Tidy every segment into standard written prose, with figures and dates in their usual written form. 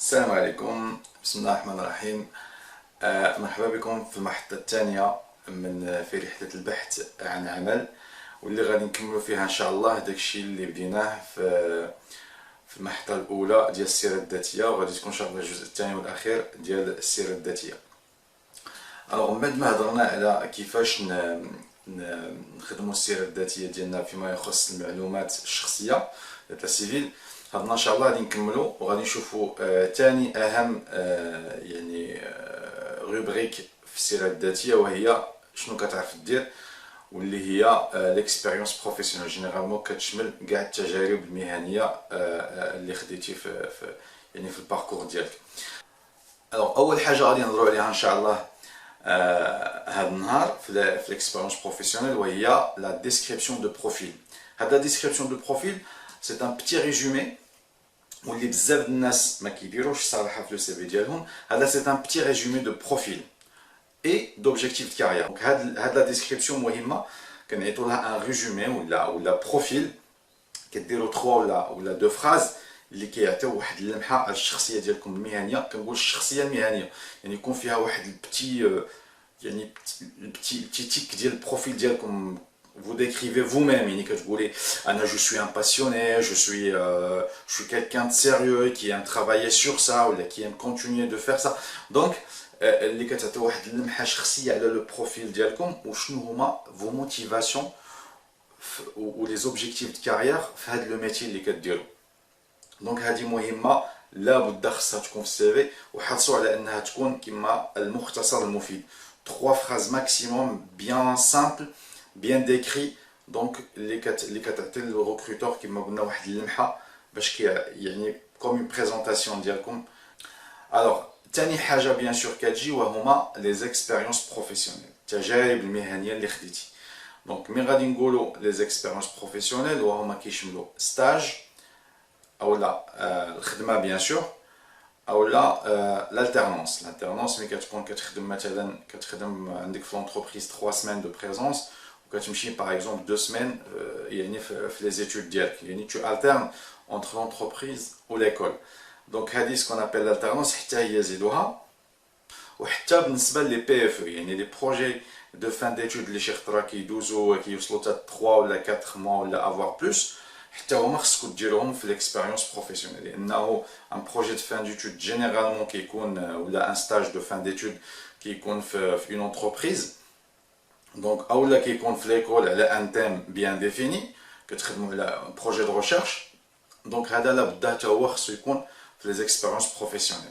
السلام عليكم، بسم الله الرحمن الرحيم. مرحبا بكم في المحطة الثانية في رحلة البحث عن عمل، واللي غادي نكملوا فيها إن شاء الله داكشي اللي بديناه في المحطة الأولى ديال السيرة الذاتية، وغادي تكون إن شاء الله الجزء الثاني والأخير ديال السيرة الذاتية. ألوغ من بعد ما هضرنا على كيفاش نخدموا السيرة الذاتية ديالنا فيما يخص المعلومات الشخصية داتا سيفيل، هادنا ان شاء الله غادي نكملوا وغادي نشوفوا ثاني اهم روبريك في السيره الذاتيه، وهي شنو كتعرف دير، واللي هي ليكسبيريونس بروفيسيونيل. جينيرالمون كتشمل كاع التجارب المهنيه اللي خديتي في الباركور ديالك. اول حاجه غادي نهضروا عليها ان شاء الله هذا النهار في ليكسبيريونس بروفيسيونيل، وهي لا ديسكريبسيون دو بروفيل. هاد لا ديسكريبسيون دو بروفيل سي ان بتي ريزومي واللي بزاف الناس ما كيديروش الصراحه في لو سي في ديالهم. هذا سي ان بتي ريزومي دو بروفيل اي دوبجيكتيف دو كارير. دونك هاد لا ديسكريبسيون مهمه، كنعيطوا لها ان ريزومي ولا بروفيل، كديروا 3 ولا 2 فراز اللي كيعطيو واحد اللمحه على الشخصيه ديالكم المهنيه. كنقول الشخصيه المهنيه يعني يكون فيها واحد البتي بتي تيك ديال البروفيل ديالكم. Vous décrivez vous-même, je suis un passionné, je suis quelqu'un de sérieux qui aime travailler sur ça ou qui aime continuer de faire ça. Donc, اللي كتعطي واحد اللمحه شخصيه على لو بروفيل ديالكم وشنو هما vos motivations و les objectifs de carrière في هذا لو ميتي اللي كديروا. دونك هذه مهمه لابد خصها تكون في السي في، وحرصوا على انها تكون كما المختصر المفيد. 3 phrases maximum bien simples bien décrit، donc اللي كتعطي للريكروتور كما قلنا واحد اللمحه باش يعني كوم اون بريزونطاسيون ديالكم. الوغ ثاني حاجه بيان سور كتجي وهما لي زيكسبيريونس بروفيسيونيل، التجارب المهنيه اللي خديتي. دونك مي غادي نقولوا لي زيكسبيريونس بروفيسيونيل وهما كيشملوا ستاج اولا الخدمه بيان سور، اولا l'alternance ملي كتكون كتخدم مثلا عندك في لونتربريز 3 سيمين دو بريزونس كتمشي باغ اكزومبل 2 سيمين يعني في لي زيتود ديالك، يعني tu alternes entre l'entreprise ou l'école. دونك هادي سكون ابل l'alternance حتى هي زيدوها. وحتى بالنسبه لي بي اف يعني لي بروجي دو فان ديتود اللي شي خطره كيدوزو كيوصلوا حتى 3 ولا 4 موا ولا افوار بلوس، حتى هما خصكم ديروهم في ليكسبيريونس بروفيسيونيل، لانه ان بروجي دو فان ديتود جينيرالمون كيكون ولا ان ستاج دو فان ديتود كيكون في اون انتربريز. دونك اولا كيكون في ليكول على ان تيم بيان ديفيني كتخدموا على بروجي دو ريشيرش. دونك هذا لابد حتى هو خصو يكون في لي زيكسبيريونس بروفيسيونيل.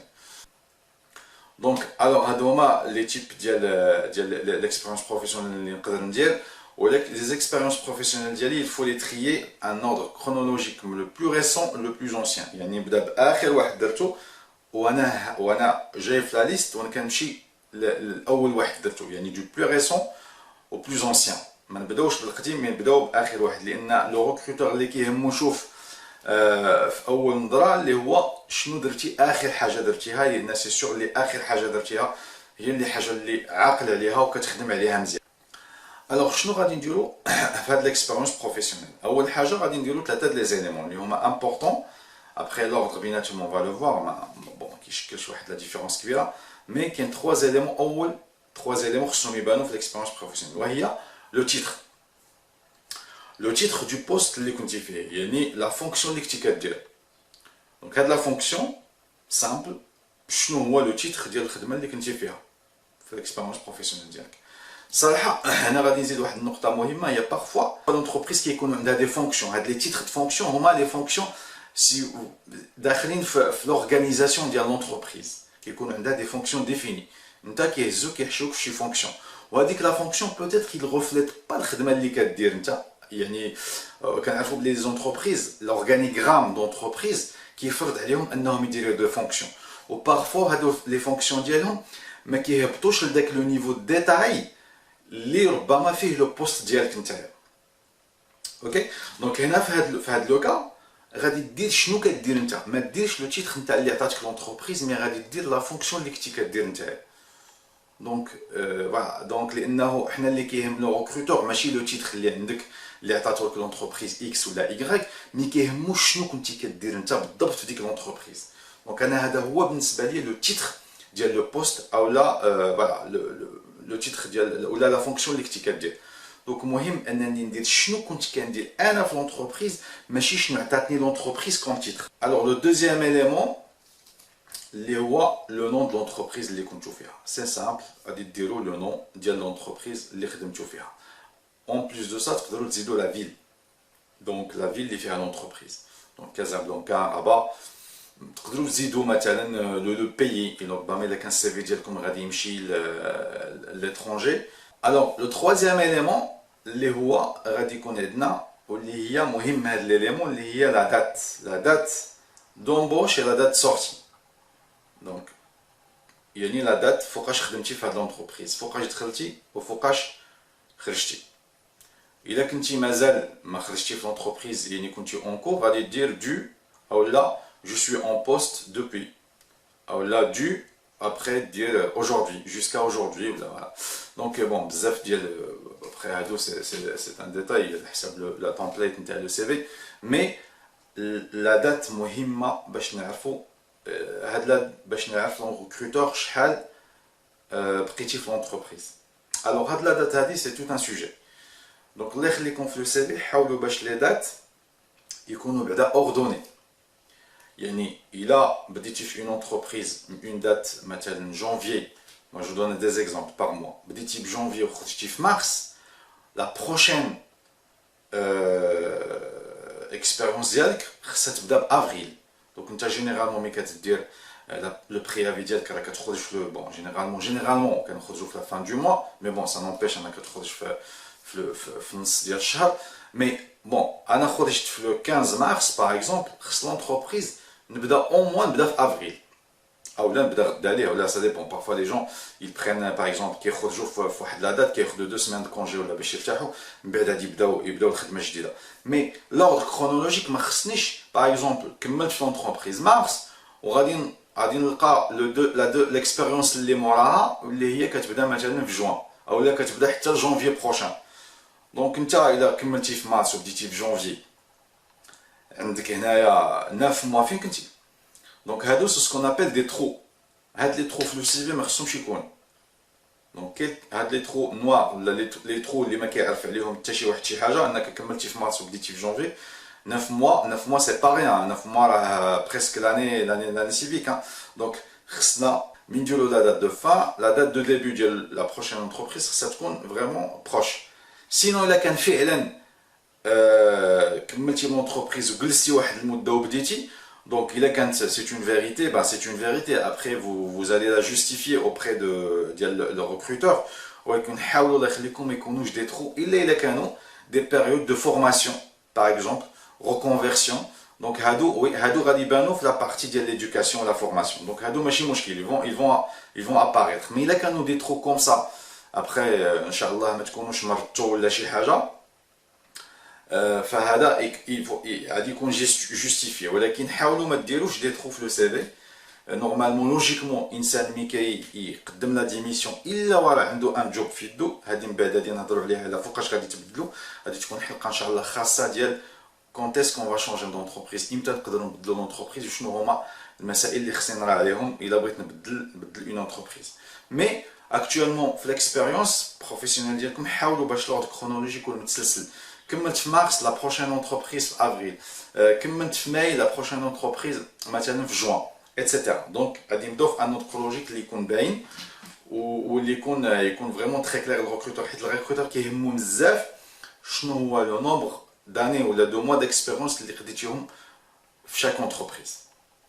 دونك الوغ هادو هما لي تيب ديال ليكسبيريونس بروفيسيونيل اللي نقدر ندير. ولكن لي زيكسبيريونس بروفيسيونيل ديالي يلفو لي تريي ان اوردر كرونولوجيك من لو بلو ريسون لو بلو انسيان، يعني نبدا باخر واحد درتو وانا جاي في لا ليست وانا كنمشي الاول واحد درتو، يعني دو بلو ريسون او بلوز انسيان. ما نبداوش بالقديم، مي نبداو باخر واحد، لان لو ريكروتور اللي كيهمو يشوف في اول نظره اللي هو شنو درتي اخر حاجه درتيها، لان سي سور اللي اخر حاجه درتيها هي اللي حاجه اللي عاقل عليها وكتخدم عليها مزيان. الوغ شنو غادي نديرو في هاد ليكسبيريونس بروفيسيونيل؟ اول حاجه غادي نديرو 3 د لي زيليمون اللي هما امبورطون. ابخي لوردر بيناتهم اون فا لو فوار، بون ما كيشكلش واحد لا ديفيرونس كبيره، مي كاين 3 زيليمون. اول 3 زيليمون خصهم يبانو في ليكسبيريونس بروفيسيونيل، وهي لو تيتر دو بوست اللي كنتي فيه، يعني لا فونكسيون اللي كنتي كدير. دونك هاد لا فونكسيون سامبل، شنو هو لو تيتر ديال الخدمه اللي كنتي فيها في ليكسبيريونس بروفيسيونيل ديالك. صراحه هنا غادي نزيد واحد النقطه مهمه، هي بارفوا لونتربريز كيكون عندها دي فونكسيون. هاد لي تيتر دو فونكسيون هما لي فونكسيون سي داخلين في لورغانيزاسيون ديال لونتربريز، كيكون عندها دي فونكسيون ديفيني، نتا كيهزوك كيحشوك في شي فونكسيون، وهذيك لا فونكسيون بوتيتر كي ريفليت با الخدمه اللي كدير نتا. يعني كنعرفوا بلي زونتربريز لورغانيغرام دونتربريز كيفرض عليهم انهم يديروا دو فونكسيون، و بارفوا هادو لي فونكسيون ديالهم ما كيهبطوش لداك لو نيفو ديتاي اللي ربما فيه لو بوست ديالك نتايا. اوكي، دونك هنا في هاد لو كا غادي دير شنو كدير انت، ما ديرش لو تيتر نتاع اللي عطاتك لونتربريز، مي غادي دير لا فونكسيون اللي كنتي كدير نتايا. دونك فوالا، دونك لانه حنا اللي كيهمنا ريكروتور ماشي لو تيتر اللي عندك اللي عطاتو لك لونتربريز اكس ولا ايغريك، مي كيهمو شنو كنتي كدير انت بالضبط في ديك لونتربريز. Donc le titre de le poste ou là voilà le titre ou là la fonction اللي كنتي كدير. Donc مهم انني ندير شنو كنت كندير انا في l'entreprise ماشي شنو عطاتني l'entreprise comme titre. Alors le deuxième élément اللي هو le nom de l'entreprise اللي كنتو فيها. C'est simple, غادي ديروا le nom ديال l'entreprise اللي خدمتو فيها. En plus de ça تقدروا تزيدوا la ville. Donc la ville اللي فيها l'entreprise. Donc Casablanca, Rabat. تقدروا تزيدوا مثلا لو بيي دونك باغي الا كان السي في ديالكم غادي يمشي لترونجي. الوغ لو ترويزيام اليمون اللي هو غادي يكون عندنا واللي هي مهم هاد ليليمون اللي هي لا دات دومبوش لا دات سورتي. دونك يعني لا دات فوقاش خدمتي في هاد لونتربريز، فوقاش دخلتي وفوقاش خرجتي. الا كنتي مازال ما خرجتي في لونتربريز يعني كنتي اون كور غادي دير دو او لا je suis en poste depuis. Alors là, du après dire aujourd'hui, jusqu'à aujourd'hui. Voilà. Donc bon, bzaf diel après ado c'est un détail, la template نتاع le CV, mais la date مهمة باش نعرفوا هاد لا باش نعرف الريكروتور شحال بقيتي في l'entreprise. Alors هاد la date هادي c'est tout un sujet. Donc الله يخليكم في le CV حاولوا باش les dates يكونوا بعدا ordonnées. يعني إلا بديتي في une entreprise une date مثلا janvier, moi je donne des exemples par mois, بديتي بجانفي وخرجتي في مارس, la prochaine expérience ديالك خصها تبدا بافريل. دونك انت جينيرالمون ملي كتدير لو بريافي ديالك راه كتخرج في بون جينيرالمون كنخرجوا في لا فان دو موا, مي بون سا نومبيش انك كتخرج في النص ديال الشهر. مي بون انا خرجت في لو 15 مارس باغ اكزومبل, خص لونتربريز نبدا au moins نبدا في افريل او لا نبدا غدا عليه ولا ça dépend. Parfois les gens ils prennent par exemple كيخرجوا في واحد لا دات كياخذوا 2 سيمين دو كونجي ولا باش يرتاحوا, من بعد غادي يبداو الخدمه الجديده. مي لوردر كرونولوجيك ما خصنيش باغ اكزومبل كملت في لونتربريز مارس وغادي نلقى ليكسبيريونس اللي موراها اللي هي كتبدا مثلا في جوان او لا كتبدا حتى لجونفي بروشان. دونك انت الا كملتي في مارس وبديتي في جونفي عندك هنايا 9 موا فين كنتي. دونك هادو سو سكون ابل دي ترو. هاد لي ترو في لو سي في ما خصهمش يكونوا. دونك هاد لي ترو نوار ولا لي ترو اللي ما كيعرف عليهم حتى شي واحد شي حاجه, انك كملتي في مارس وبديتي في جونفي 9 موا سي با ريان. 9 موا راه بريسك لاني سيفيك. دونك خصنا من نديرو لا دات دو فان, لا دات دو ديبي ديال لا بروشين انتربريز خصها تكون فريمون بروش. سينو الا كان فعلا كملتي l'entreprise وجلستي واحد المده وبديتي, donc il a quand c'est une vérité, bah c'est une vérité. Après vous allez la justifier auprès de le recruteur. ولكن حاولوا الله يخليكم ما يكونوش des trous الا كانوا des périodes de formation par exemple, reconversion. Donc هادو غادي يبانوا في la partie ديال l'éducation et la formation. Donc هادو ماشي مشكل, ils vont apparaître. Mais الا كانوا des trous comme ça après ان شاء الله ما تكونوش مرضتوا ولا شي حاجه, فهذا غادي يكون جوستيفي. ولكن حاولوا ما ديروش دي ترو في لو سي في. نورمالمون لوجيكمون انسان ملي كيقدم لا ديميسيون الا وراه عنده ان جوب في يدو, هذه من بعد غادي نهضروا عليها على فوقاش غادي تبدلوا. غادي تكون حلقه ان شاء الله خاصه ديال كونت اس كون فا شونجي دونتربريز, امتى نقدروا نبدلوا لونتربريز وشنو هما المسائل اللي خصني نرى عليهم الا بغيت نبدل اون انتربريز. مي اكطوالمون في ليكسبيريونس بروفيسيونيل ديالكم حاولوا باش لورد كرونولوجي يكون متسلسل. كملت في مارس لا بروشين اونتربريز في افريل, كملت في ماي لا بروشين اونتربريز مثلا في جوان ايتترا. دونك غادي نبداو في ان اوتر لوجيك اللي يكون باين واللي يكون فريمون تري كلير للريكروتور, حيت الريكروتور كيهمو بزاف شنو هو لو نومبر داني ولا دو موا ديكسبيريونس اللي خديتيهم في شاك اونتربريز.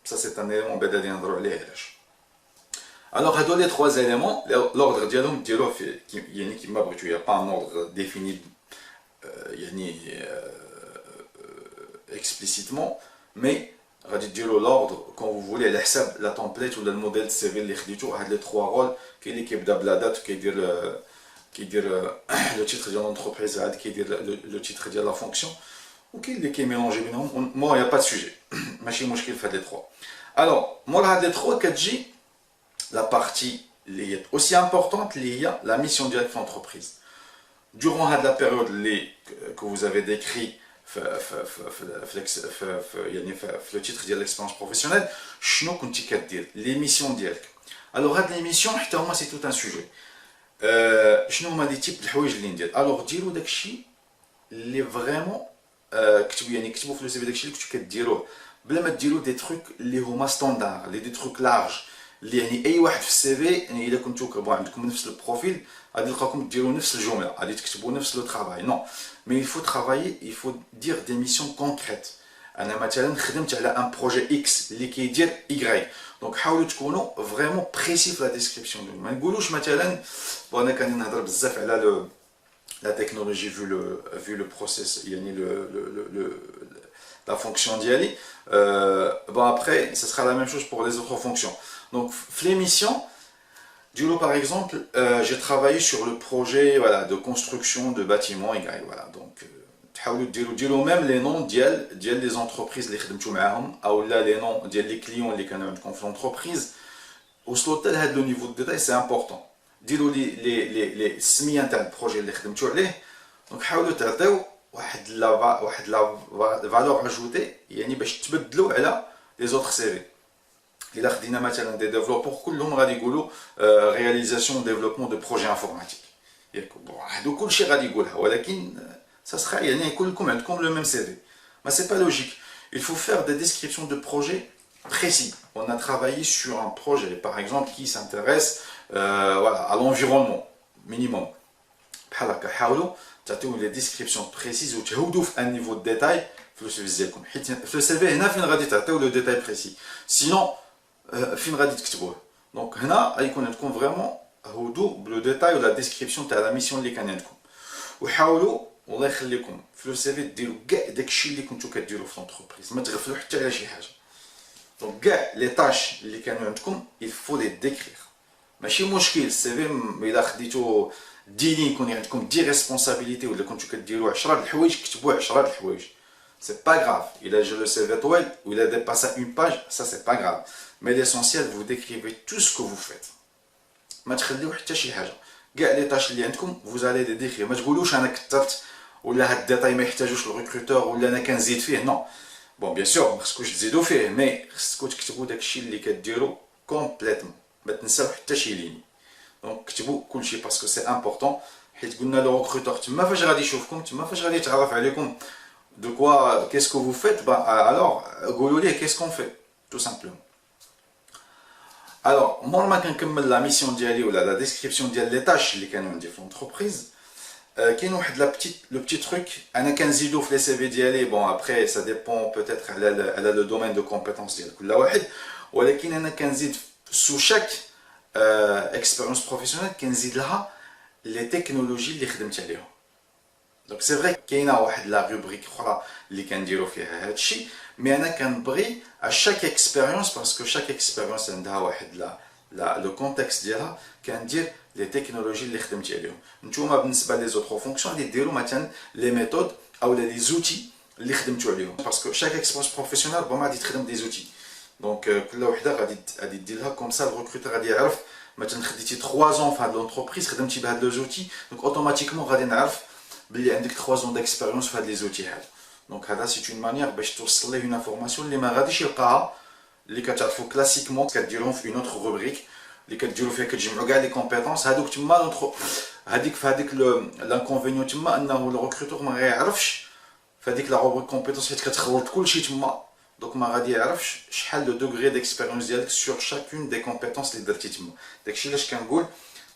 سا سي ان ايليمون بعدا غادي نهضروا عليه علاش. Alors هادو لي 3 éléments l'ordre ديالهم ديروه في يعني كيما بغيتو, يا با ان اوردر ديفيني يعني explicitement, mais غادي ديروا l'ordre quand vous voulez على حساب لا template ولا الموديل سي في اللي خديتو. هاد لي 3 رول كاين اللي كيبدا بلا دات وكيدير لو تيتر ديال لونتربريز, عاد كيدير لو تيتر ديال لا فونكسيون, وكاين اللي كيميلونجي بينهم. مو يا با سوجي, ماشي مشكل في هاد لي 3. الوغ مور هاد لي 3 كتجي لا بارتي اللي هي اوسي امبورطونت اللي هي لا ميسيون ديالك في لونتربريز. Durant la période que vous avez décrit في لو تيتر ديال ليكسبيريونس بروفيسيونيل شنو كنتي كدير لي ميسيون ديالك. الوغ هاد لي ميسيون حتى هما سي توت ان سوجي. شنو هما لي تيب د الحوايج اللي ندير. الوغ ديروا داكشي اللي فريمون كتبوا في لو سي في داكشي اللي كنتو كديروه بلا ما ديروا دي تروك اللي هما ستاندار دي تروك لارج اللي اي واحد في السي في الا كنتو عندكم نفس البروفيل غادي تلقاكم ديروا نفس الجمله غادي تكتبوا نفس لو ترافاي. نو مي il faut travailler, il faut dire des missions concrètes. انا مثلا خدمت على ان بروجي اكس اللي كيدير اي دونك حاولوا تكونوا فريمون بريسي في لا ديسكريبسيون ديالهم. ما نقولوش مثلا انا كنهضر بزاف على لو la technologie vu le process, la fonction d'Yali. Bon après, ce sera la même chose pour les autres fonctions. Donc, les missions, du lot par exemple, j'ai travaillé sur le projet voilà, de construction de bâtiments Y. Voilà. Donc, تحاولوا même les noms ديال les entreprises اللي خدمتوا معاهم او les noms ديال les clients اللي كانوا عندكم في l'entreprise. وصلوا حتى لهذا le niveau de détail, c'est important. ديروا لي السميه نتاع البروجي اللي خدمتوا عليه. دونك حاولوا تعطيو واحد لا فالور اجوتي يعني باش تبدلوا على لي زوطخ سي في. الا خدينا مثلا دي ديفلوبور كلهم غادي يقولوا رياليزاسيون ديفلوبمون دو بروجي انفورماتيك ياك. بون هادو كلشي غادي يقولها ولكن ça sera يعني كلكم عندكم لو ميم سي في. ما سي با لوجيك. Il faut faire des descriptions de projets précis. On a travaillé sur un projet par exemple qui s'intéresse voilà, à l'environnement minimum. بحال هكا حاولوا تعطيو لي ديسكريبسيون بريسيز وتهودوا في ان نيفو دو ديتاي في لو سي في ديالكم حيت في السي في هنا فين غادي تعطيو لو ديتاي بريسي سينون فين غادي تكتبوه. دونك هنا غيكون عندكم فريمون هودوا بلو ديتاي ولا ديسكريبسيون تاع لا ميسيون اللي كان عندكم. وحاولوا والله يخليكم في لو سي في ديروا كاع داكشي اللي كنتو كديروا في لونتربريز ما تغفلوا حتى على شي حاجه. دونك كاع لي طاش اللي كانوا عندكم il faut les décrire. ماشي مشكل السي في الا خديتو دي لين يكون عندكم دي ريسبونسابيلتي ولا كنتو كديروا 10 د الحوايج كتبوا 10 د الحوايج سي با غراف. الا جا لو سي في طويل ولا ديباسا اون باج سا سي با غراف. مي ليسونسيال فو ديكريفي تو سكو فو فيت. ما تخليو حتى شي حاجه. كاع لي طاش اللي عندكم فوز الي دي ديكري. ما تقولوش انا كثرت ولا هاد الديتاي ما يحتاجوش الريكروتور ولا انا كنزيد فيه. نو بون بيان سور ما خصكوش تزيدوا فيه مي خصكم تكتبوا داكشي اللي كديروا كومبليتمون ما تنساو حتى شي لين. دونك كتبوا كلشي باسكو سي امبورطون حيت قلنا لو ريكروتور تما فاش غادي يشوفكم تما فاش غادي يتعرف عليكم دو كوا كيسكو فو فيت. الوغ قولوا ليه كيسكون في تو سامبلومون. الوغ مور ما كنكمل لا ميسيون ديالي ولا لا ديسكريبسيون ديال لي طاش اللي كانوا عندي في لونتربريز كاين واحد لو بتي تروك انا كنزيدو في لي سي في ديالي. بون ابري سا ديبون بوتيتر على لو دومين دو كومبيتونس ديال كل واحد ولكن انا كنزيد سو شاك اكسبيريونس بروفيسيونيل كنزيد لها لي تكنولوجي اللي خدمت عليهم. دونك سي فري كاينه واحد لا روبريك اخرى اللي كنديرو فيها هادشي مي انا كنبغي ا شاك اكسبيريونس باسكو شاك اكسبيريونس عندها واحد لا لو كونتكست ديالها كندير لي تكنولوجي اللي خدمت عليهم. نتوما بالنسبه لي زوطخ فونكسيون غادي ديروا مثلا لي ميثود او لي زوتي اللي خدمتوا عليهم باسكو شاك اكسبيريونس بروفيسيونيل بون غادي تخدم دي زوتي. دونك كل وحده غادي دير لها كوم سا الريكروتور غادي يعرف مثلا خديتي 3 زون في هاد لونتربريز خدمتي بهاد لو زوتي دونك اوتوماتيكمون غادي نعرف بلي عندك 3 زون داكسبيريونس في هاد لي زوتي هادو. دونك هذا سي اون مانيير باش توصل ليه اون انفورماسيون اللي ما غاديش يلقاها اللي كتعرفوا كلاسيكمون كديرهم في اون اوتر روبريك اللي كديروا فيها كتجمعوا كاع لي كومبيتونس هادوك تما هذيك في هذيك لانكونفينيون تما انه الريكروتور ما غيعرفش في هذيك لا روبريك كومبيتونس حيت كتخلط كلشي تما. دونك ما غادي يعرفش شحال لو دوغري ديكسبيريونس ديالك سور شاكون دي كومبيتونس اللي درتي تما. داكشي علاش كنقول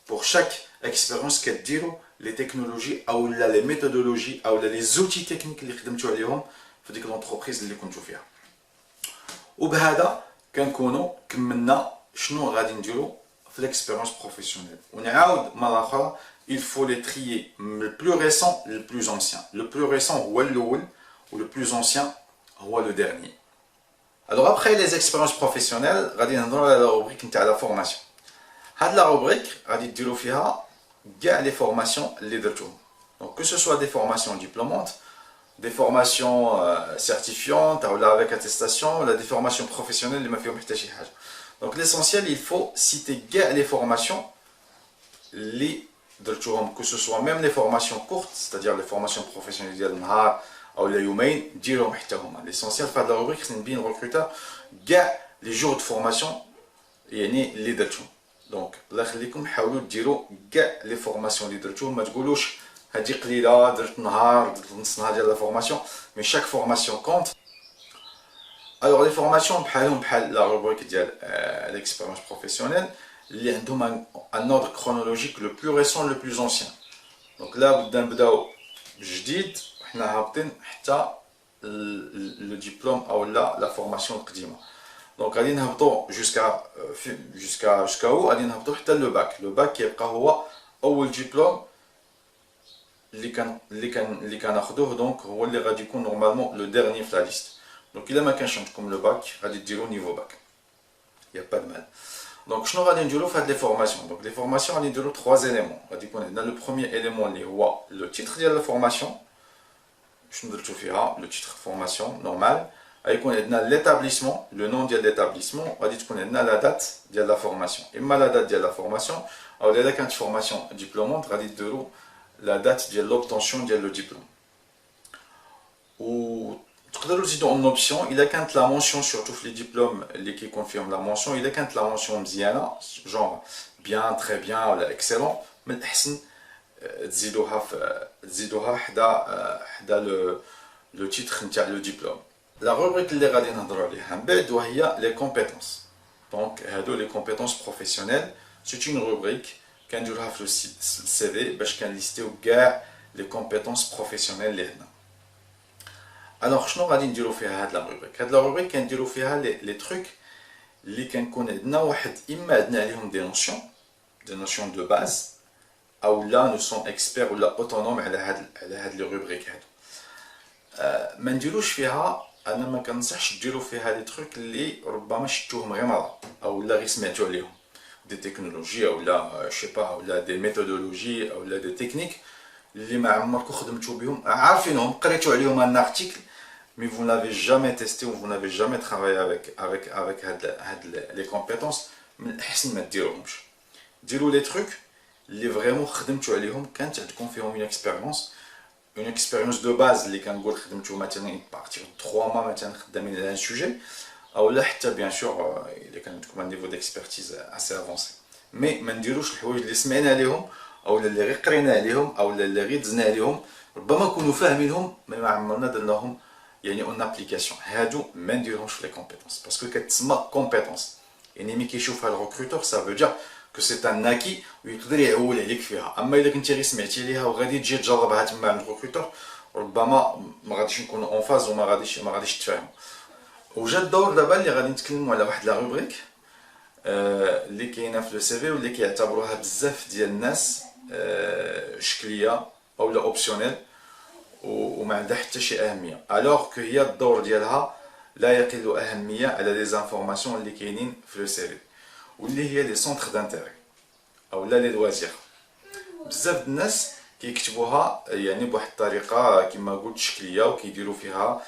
بور شاك اكسبيريونس كديروا لي تكنولوجي او لا لي ميثودولوجي او لا لي زوتي تكنيك اللي خدمتوا عليهم في ديك لونتربريز اللي كنتو فيها. وبهذا كنكونوا كملنا شنو غادي نديرو في ليكسبيريونس بروفيسيونيل. ونعاود مره اخرى il faut les trier le plus récent le plus ancien. Le plus récent هو الاول و le plus ancien هو le dernier. Alors après les expériences professionnelles غادي نهضروا على لا روبريك نتاع لا فورماسيون. هاد لا روبريك غادي ديروا فيها كاع لي فورماسيون اللي درتوهم. دونك كو سو سوا دي فورماسيون ديبلومونت des formations certifiantes ou là avec attestation ou là des formations professionnelles اللي ما فيهم حتى شي حاجه. Donc l'essentiel il faut citer كاع les formations اللي درتوهم que ce soit même les formations courtes c'est-à-dire les formations professionnelles ديال النهار او لا يومين ديرهم حتى هما. ليسونسيال في هاد لا روبريك خصني نبين الريكروتور كاع لي جور دو فورماسيون يعني اللي درتهم. دونك الله يخليكم حاولوا ديروا كاع لي فورماسيون اللي درتوهم، ما تقولوش هادي قليله درت نهار درت نص نهار ديال لا فورماسيون، مي شاك فورماسيون كونت. الوغ لي فورماسيون بحالهم بحال لا روبريك ديال ليكسبيريونس بروفيسيونيل اللي عندهم ان اوردر كرونولوجيك لو بلو ريسون لو بلو انسيان. دونك لا بدا نبداو بجديد وحنا هابطين حتى لو ديبلوم او لا فورماسيون القديمه. دونك غادي نهبطوا جوسكا هو غادي نهبطوا حتى لو باك. لو باك كيبقى هو اول ديبلوم اللي كناخذوه، دونك هو اللي غادي يكون نورمالمون لو ديرني في لا ليست. دونك الا ما كانش عندكم لو باك غادي ديروا نيفو باك، يا با دو مال. دونك شنو غادي نديرو في هاد لي فورماسيون؟ دونك لي فورماسيون غادي نديرو 3 éléments. غادي يكون عندنا لو بروميير élément اللي هو لو تيتر ديال لا فورماسيون، شنو درتو فيها لو تيتر فورماسيون نورمال. غيكون عندنا ليتابليسمون لو نون ديال ليتابليسمون، غادي تكون عندنا لا دات ديال لا فورماسيون، اما لا دات ديال لا فورماسيون او الا كانت فورماسيون ديبلومونت غادي ديرو لا دات ديال لوبتونسيون ديال لو ديبلوم. و تقدروا تزيدوا اون اوبسيون الا كانت لا مونسيون سورتو في لي ديبلوم اللي كيكون فيهم لا مونسيون، الا كانت لا مونسيون مزيانه جونغ بيان تري بيان ولا اكسلون، من الاحسن تزيدوها حدا لو تيتر نتاع لو ديبلوم. لا روبريك اللي غادي نهضروا عليها من بعد وهي لي كومبيتونس. دونك هادو لي كومبيتونس بروفيسيونيل سي اون روبريك كنديروها في السي في باش كنليستيو كاع لي كومبيتونس بروفيسيونيل اللي عندنا. الوغ شنو غادي نديرو فيها هاد لا روبريك؟ هاد لا روبريك كنديرو فيها لي تروك اللي كنكون عندنا واحد اما عندنا عليهم دي نوسيون دو باز او لا نو سون اكسبير ولا اوتونوم على هاد لي روبريك هادو. ما نديروش فيها، انا ما كنصحش ديروا فيها لي تروك اللي ربما شفتوهم غير مره او لا غير سمعتوا عليهم، دي تكنولوجي او لا شي با او لا دي ميثودولوجي او لا دي تكنيك اللي ما عمركم خدمتوا بهم، عارفينهم قريتوا عليهم ان ارتيكل mais vous n'avez jamais testé ou vous n'avez jamais travaillé avec les compétences. من الأحسن ما ديروهمش. ديروا لي تروك اللي فريمون خدمتوا عليهم، كانت عندكم فيهم اون اكسبيريونس دو باز اللي كنقول خدمتوا مثلا بارتير 3 mois مثلا خدامين على ان سوجي، او لا حتى بيان سور الا كان عندكم ان نيفو ديكسبيرتيز اسي افونسي. مي ما نديروش الحوايج اللي سمعنا عليهم او اللي غير قرينا عليهم او اللي غير دزنا عليهم، ربما نكونوا فاهمينهم مي ما عمرنا درناهم يعني اون ابليكاسيون. هادو ما نديرهمش في لي كومبيتونس باسكو كتسمى كومبيتونس، يعني ملي كيشوفها الريكروتور سا فو دير كو سي ان اكي ويقدر يعول عليك فيها. اما الا كنتي غير سمعتي ليها وغادي تجي تجربها تما عند الريكروتور، ربما ما غاديش نكونوا اون فاز وما غاديش تفاهموا. وجا الدور دابا اللي غادي نتكلموا على واحد لا روبريك اللي كاينه في لو سي في واللي كيعتبروها بزاف ديال الناس شكليه او لا اوبسيونيل وما عندها حتى شي اهميه، الوغ كو هي الدور ديالها لا يقل اهميه على لي زانفورماسيون اللي كاينين في لو سي في، واللي هي لي سونتر دانتيري او لا لي لوازير. بزاف الناس كيكتبوها يعني بواحد الطريقه كما قلت شكليه وكيديروا فيها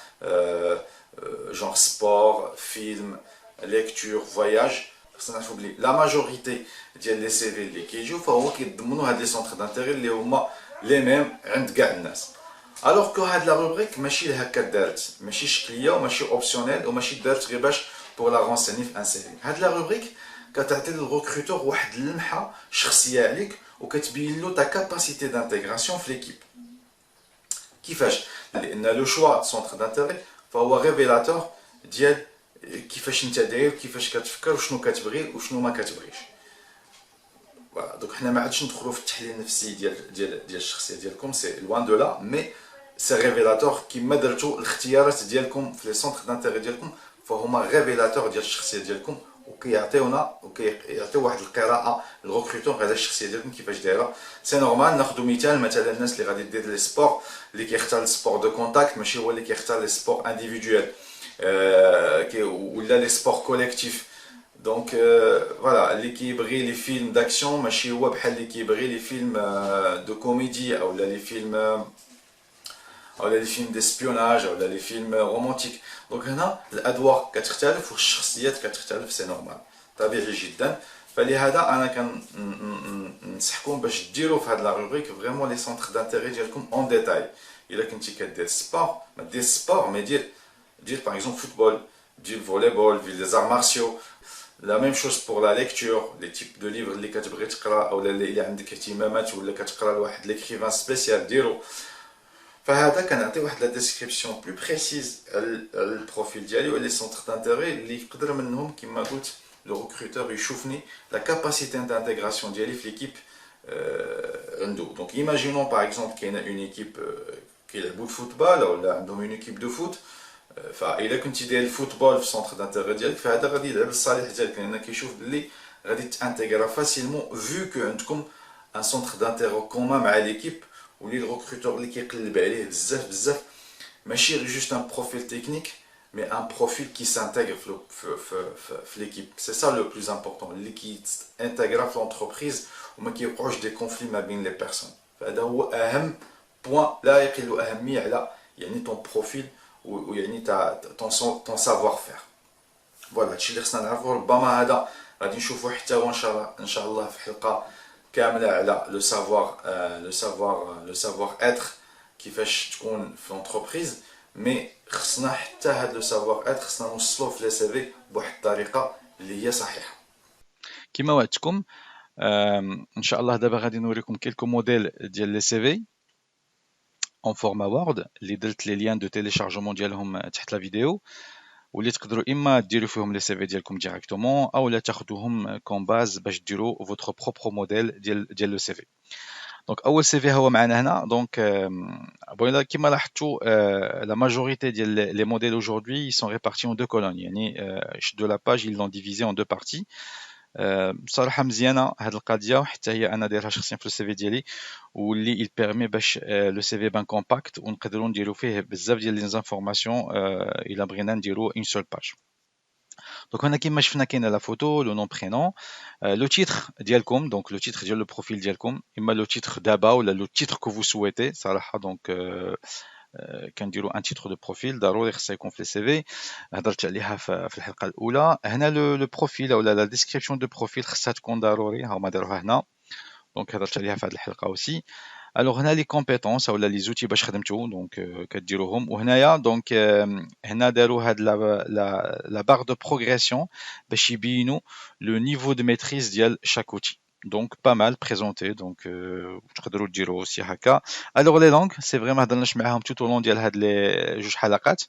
جونغ سبور فيلم ليكتور فواياج. خصنا نعرفوا بلي لا ماجوريتي ديال لي سي في اللي كيجيو فهو كيضمنوا هاد لي سونتر دانتيري اللي هما لي ميم عند كاع الناس. الوغ كو هاد لا روبريك ماشي هكا دارت، ماشي شكليه وماشي اوبسيونيل وماشي دارت غير باش بور لا رونسيني في ان سي في. هاد لا روبريك كتعطي للريكروتور واحد اللمحه شخصيه عليك وكتبين له تا كاباسيتي دانتيغراسيون في ليكيب. كيفاش؟ لان لو شوا سونتر دانتيري فهو ريفيلاتور ديال كيفاش انت داير، كيفاش كتفكر وشنو كتبغي وشنو ما كتبغيش. فوالا دونك حنا ما عادش ندخلوا في التحليل النفسي ديال الشخصيه ديالكم، سي لوان دو لا، مي سي ريفيلاتور كيما درتو الاختيارات ديالكم في لي سونتر دانتيري ديالكم فهما ريفيلاتور ديال الشخصيه ديالكم وكيعطيو واحد القراءه للريكروتور على الشخصيه ديالكم كيفاش دايره. سي نورمال ناخذ مثلا الناس اللي غادي دير لي سبور اللي كيختار السبور دو كونتاكت ماشي هو اللي كيختار لي سبور انديفيدويل ولا لي سبور كوليكتيف. دونك فوالا اللي كيبغي لي فيلم داكسيون ماشي هو بحال اللي كيبغي لي فيلم دو كوميدي او لي فيلم ديسبيوناج او لي فيلم رومانتيك. دونك هنا الادوار كتختلف والشخصيات كتختلف، سي نورمال طبيعي جدا. فلهذا انا كنصحكم باش ديروا في هاد لا روبريك فريمون لي سونتر دانتيري ديالكم اون ديتاي، الا كنتي كدير سبور ما دير سبور مي دير باغ اكزومبل فوتبول, دير فوليبول, دير لي زار مارسيو. لا ميم شوز بور لا ليكتور, لي تيب دو ليفر اللي كتبغي تقرا او اللي عندك اهتمامات ولا كتقرا لواحد ليكريفان سبيسيال ديرو. فهذا كنعطي واحد لا ديسكريبسيون بلو بريسيز على البروفيل ديالي ولي سونتر دانتيري اللي يقدر منهم كما قلت لو ريكروتور يشوفني لا كاباسيتي دانتيغراسيون ديالي في ليكيب عنده. دونك ايماجينون باغ اكزومبل كاينه اون ايكيب كيلعبوا الفوتبال ولا عندهم اون ايكيب دو فوت, فاذا كنتي داير الفوتبول في سونتر دانتيغي ديالك فهذا غادي يلعب الصالح ديالك, لان كيشوف بلي غادي تانتيغرا فاسيلمون فيو كو عندكم ان سونتر دانتيغي كومان مع ليكيب. واللي الريكروتور اللي كيقلب عليه بزاف بزاف ماشي جوست ان بروفيل تكنيك مي ان بروفيل كي سانتيغر في ليكيب. سي سا لو بلوز امبورطون, اللي كيانتيغرا في لونتربريز وما كيوقعوش دي كونفلي ما بين لي بيرسون. فهذا هو اهم بوين لا يقل اهميه على يعني طون بروفيل ويعني طون سافوار فير. فوالا هادشي اللي خصنا نعرفو. ربما هذا غادي نشوفو حتى هو ان شاء الله في حلقه كامله على لو سافوار اتر كيفاش تكون في لونتربريز. مي خصنا حتى هاد لو سافوار اتر خصنا نوصلوه في لي سي في بواحد الطريقه اللي هي صحيحه. كما وعدتكم ان شاء الله دابا غادي نوريكم كيلكو موديل ديال لي سي في اون فورما وورد اللي درت لي ليان دو تيليشارجمون ديالهم تحت لا فيديو, واللي تقدروا اما ديروا فيهم لي سي في ديالكم ديريكتومون او لا تاخذوهم كون باز باش ديروا فوتر بروبر موديل ديال لو سي في. دونك اول سي في هو معنا هنا. دونك بون كيما لاحظتوا لا ماجوريتي ديال لي موديل aujourd'hui ils sont répartis en deux colonnes, يعني de la page ils l'ont divisé en deux parties. بصراحه مزيانه هاد القضيه, وحتى هي انا دايرها شخصيا في السي في ديالي, واللي يبيرمي باش لو سي في بان كومباكت ونقدروا نديروا فيه بزاف ديال لي زانفورماسيون الا بغينا نديروا اون سول باج. دونك هنا كيما شفنا كاينه لا فوتو, لو نون برينون, لو تيتر ديالكم, دونك لو تيتر ديال لو بروفيل ديالكم, اما لو تيتر دابا ولا لو تيتر كو فو سويتي صراحه. دونك كنديروا ان تيتر دو بروفيل ضروري خصها يكون في السي في, هضرت عليها في الحلقه الاولى. هنا لو بروفيل ولا لا ديسكريبسيون دو بروفيل خصها تكون ضروري, هما داروها هنا. دونك هضرت عليها في هذه الحلقه اوسي. الوغ هنا لي كومبيتونس ولا لي زوتي باش خدمتو, دونك كديروهم. وهنايا دونك هنا داروا هاد لا بار دو بروغريسيون باش يبينوا لو نيفو دو ميتريز ديال شاك اوتي. دونك با مال بريزونتي, دونك تقدروا ديروا اوسي هكا. الوغ لي لونغ سي فري ما هضرناش معاهم توت لون ديال هاد لي جوج حلقات,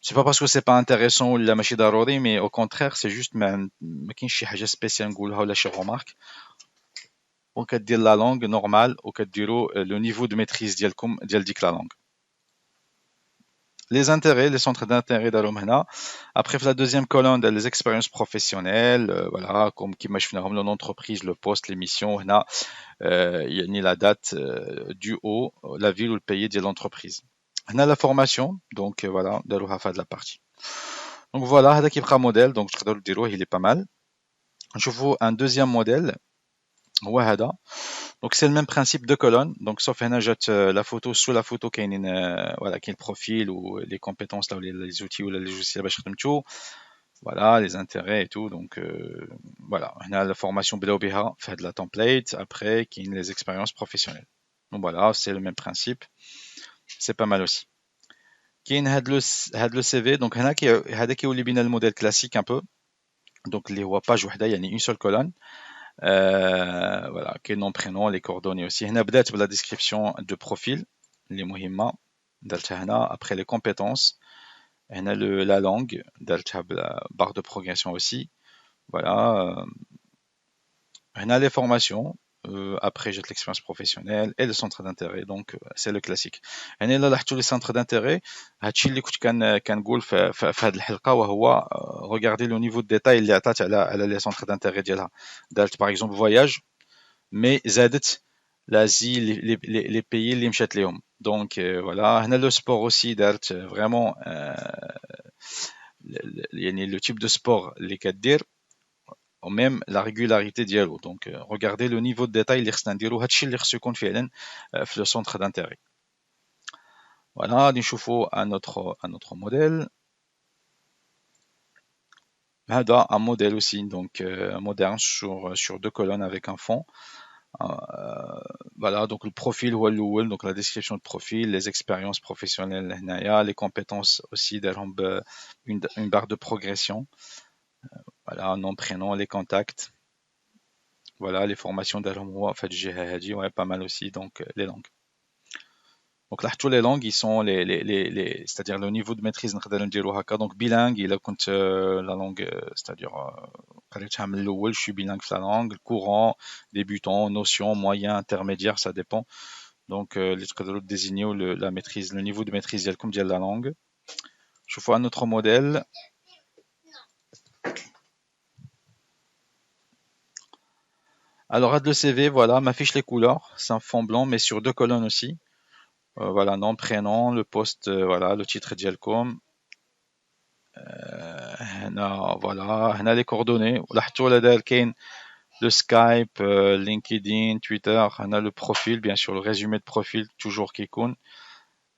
سي با باسكو سي با انتريسون ولا ماشي ضروري, مي او كونترير سي جوست ما كاينش شي حاجه سبيسيال نقولها ولا شي رومارك. وكدير لا لونغ نورمال وكديروا لو نيفو دو ميتريز ديالكم ديال ديك لا لونغ. Les intérêts, les centres d'intérêt داروهم هنا. Après في la deuxième colonne les expériences professionnelles, voilà, comme كيما شفناهم l'entreprise, le poste, l'émission. هنا يعني la date du haut, la ville ou le pays de l'entreprise. هنا la formation, donc voilà, داروها في هاد la partie. Donc voilà, هذا كيبقى موديل, donc تقدروا ديروه, il est pas mal. نشوفوا un deuxième modèle هو هذا. Donc c'est le même principe de colonne, donc sauf هنا جات la photo, sous la photo كاينين voilà كاين البروفيل و les compétences là, les outils ou les logiciels باش خدمتو, voilà les intérêts et tout. Donc voilà, هنا la formation بداو بها في هاد la template. Après كاين les expériences professionnelles. Donc voilà, c'est le même principe, c'est pas mal aussi. كاين هاد لو سي في. دونك هنا هذا كيولي بينا الموديل كلاسيك un peu, donc اللي هو باج وحده يعني une seule colonne. Voilà, quel nom, prénom, les coordonnées aussi. هنا بدات بلا description de profil اللي مهمة درتها هنا. Après les compétences, هنا la langue درتها بلا barre de progression aussi. Voilà, هنا les formations. Après j'ai l'expérience professionnelle et le centre d'intérêt, donc c'est le classique. هنا الا لاحظتوا les centres d'intérêt, هادشي اللي كنت كنقول في هذه الحلقه, وهو regarder le niveau de détail اللي عطات على les centres d'intérêt ديالها. دارت par exemple voyage, مي زادت لازي لي بيي اللي مشات ليهم. دونك فوالا هنا لو سبور اوسي دارت فريمون يعني لو تيب دو سبور اللي كدير او ميم لا ريغولاريتي ديالو. دونك ريغاردي لو نيفو دو ديتاي اللي خصنا نديرو, هادشي اللي خصو يكون فعلا في لو سونتر دانتيري. فوالا غادي نشوفو ان اوتر موديل. هذا un modèle aussi, donc moderne sur deux colonnes avec un fond. Voilà, donc le profil هو الأول, donc la description de profil, les expériences professionnelles هنايا, les compétences aussi دارهم une barre de progression. Voilà, nom, prénom, les contacts. Voilà, les formations دارهم هو في هاد الجهة هادي, ouais, pas mal aussi, donc les langues. Donc là, toutes les langues, ils sont c'est-à-dire le niveau de maîtrise نقدر نديرو هكا, donc bilingue, il a كنت la langue, c'est-à-dire قريتها من الأول, je suis bilingue في la langue, courant, débutant, notion, moyen, intermédiaire, ça dépend. Donc اللي تقدروا désigner la maîtrise, le niveau de maîtrise ديالكم ديال la langue. شوفوا un autre modèle. Alors, à le CV, voilà, m'affiche les couleurs, c'est un fond blanc, mais sur deux colonnes aussi. Voilà, nom, prénom, le poste, voilà, le titre ديالكم. هنا voilà, هنا les coordonnées. لاحظتوا ولا داير كاين le Skype, LinkedIn, Twitter, هنا le profil, bien sûr, le résumé de profil, toujours كيكون.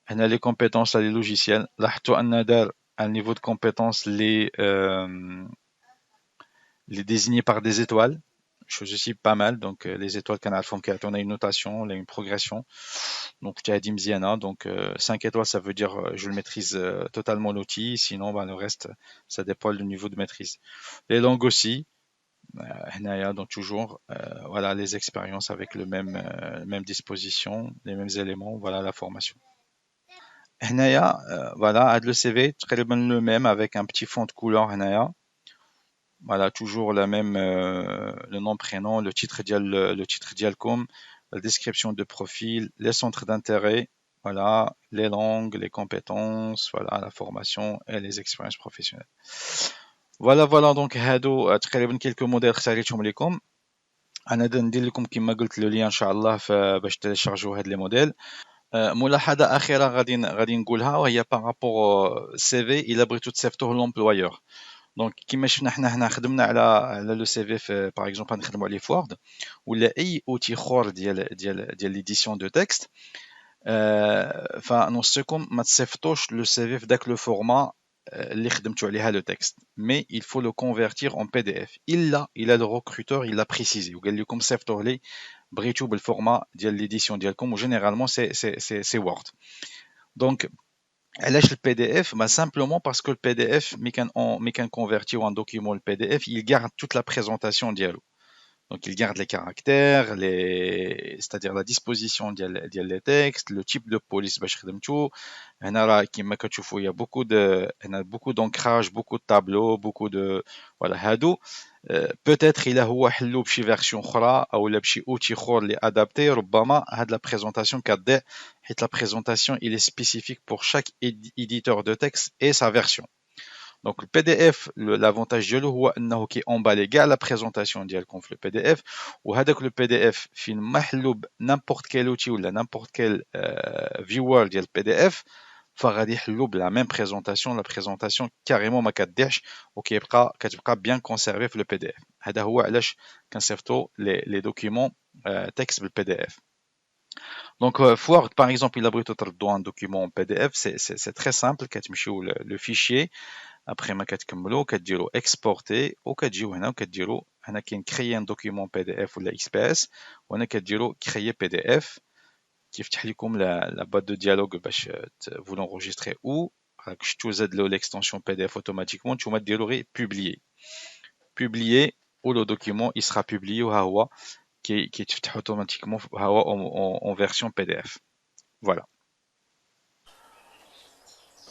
هنا les compétences, les logiciels. لاحظتوا أن دار un niveau de compétences les désigner par des étoiles. Chose aussi pas mal, donc les étoiles كنعرفهم كيعطيونا une notation, une progression. Donc tu as dit مزيانة, donc 5 étoiles ça veut dire je le maîtrise totalement l'outil, sinon le reste ça dépend du niveau de maîtrise. Les langues aussi, هنايا donc toujours voilà les expériences avec le même disposition, les mêmes éléments, voilà la formation. هنايا voilà le CV تقريبا le même avec un petit fond de couleur هنايا. Voilà, toujours la même, le nom, prénom, le titre ديالكم, la description de profil, les centres d'intérêt, voilà, les langues, les compétences, voilà, la formation et les expériences professionnelles. Voilà, donc هادو تقريبا quelques modèles اختاريتهم لكم. انا ندير لكم كما قلت le lien ان شاء الله باش تيليشارجيو هاد لي موديل. ملاحظة أخيرة غادي نقولها, وهي par rapport au CV, il abrite تصيفطوه l'employeur. دونك كيما شفنا حنا هنا خدمنا على لو سي في باغ اكزومبل نخدموا عليه في وورد ولا اي اوتي اخر ديال ليديسيون دو تكست, فنوصيكم ما تصيفطوش لو سي في في داك لو فورما اللي خدمتوا عليها لو تكست, مي il faut le convertir en PDF الا لو ريكروتور il a précisé وقال لكم صيفطوه لي بغيتو بالفورما ديال ليديسيون ديالكم, وجينيرالمون سي وورد. دونك علاش le PDF? Simplement parce que le PDF, mais qu'un convertir en document le PDF, il garde toute la présentation dialogue. Donc il garde les caractères, c'est-à-dire la disposition des textes, le type de police باش خدمتو. هنا راه كيما كتشوفوا il y a beaucoup d'ancrage, beaucoup de tableaux, beaucoup de voilà هادو. peut-être il هو حلو بشي فيرسيون اخرى او لا بشي اوتي اخر اللي ادابتي, ربما هاد لا بريزونطاسيون كتضيع حيت لا بريزونطاسيون il est spécifique pour chaque éditeur de texte et sa version. Donc le PDF, l'avantage ديالو هو انه كي امبالي كاع لا بريزونطاسيون ديالكم في البي دي اف, وهذاك لو بي دي اف فين ما حلو n'importe quel outil ولا n'importe quel viewer ديال البي دي اف, فغادي يحلو بلا ميم بريزونطاسيون, لا بريزونطاسيون كاريمون ما كتضيعش كتبقى بيان كونسيرفي في البي دي اف. هذا هو علاش كنصيفطوا لي دوكيومون تكست بالبي دي اف. Donc Word par exemple, il abrite un document en PDF, c'est très simple, كتمشيو le fichier, après ما كتكملوا كديروا exporter وكتجيو هنا وكديروا هنا كاين créer un document PDF ولا XPS, وهنا كديروا créer PDF كيفتح لكم la boîte de dialogue باش vous l'enregistrez, ou راك شفتوا زاد له l'extension PDF automatiquement, نتوما ديروا غير publier ou le document il sera publié وها هو كيتفتح automatiquement ها هو en version PDF. Voilà.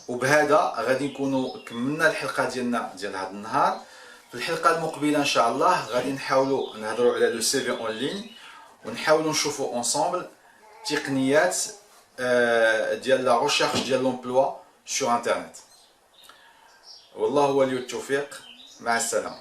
وبهذا غادي نكونوا كملنا الحلقه ديالنا ديال هذا النهار. في الحلقه المقبله ان شاء الله غادي نحاولوا نهضروا على لو سي في اون لين, ونحاولوا نشوفوا اونصومبل تقنيات ديال لا ريشيرش ديال لومبلوا سور انترنت. والله ولي التوفيق, مع السلامه.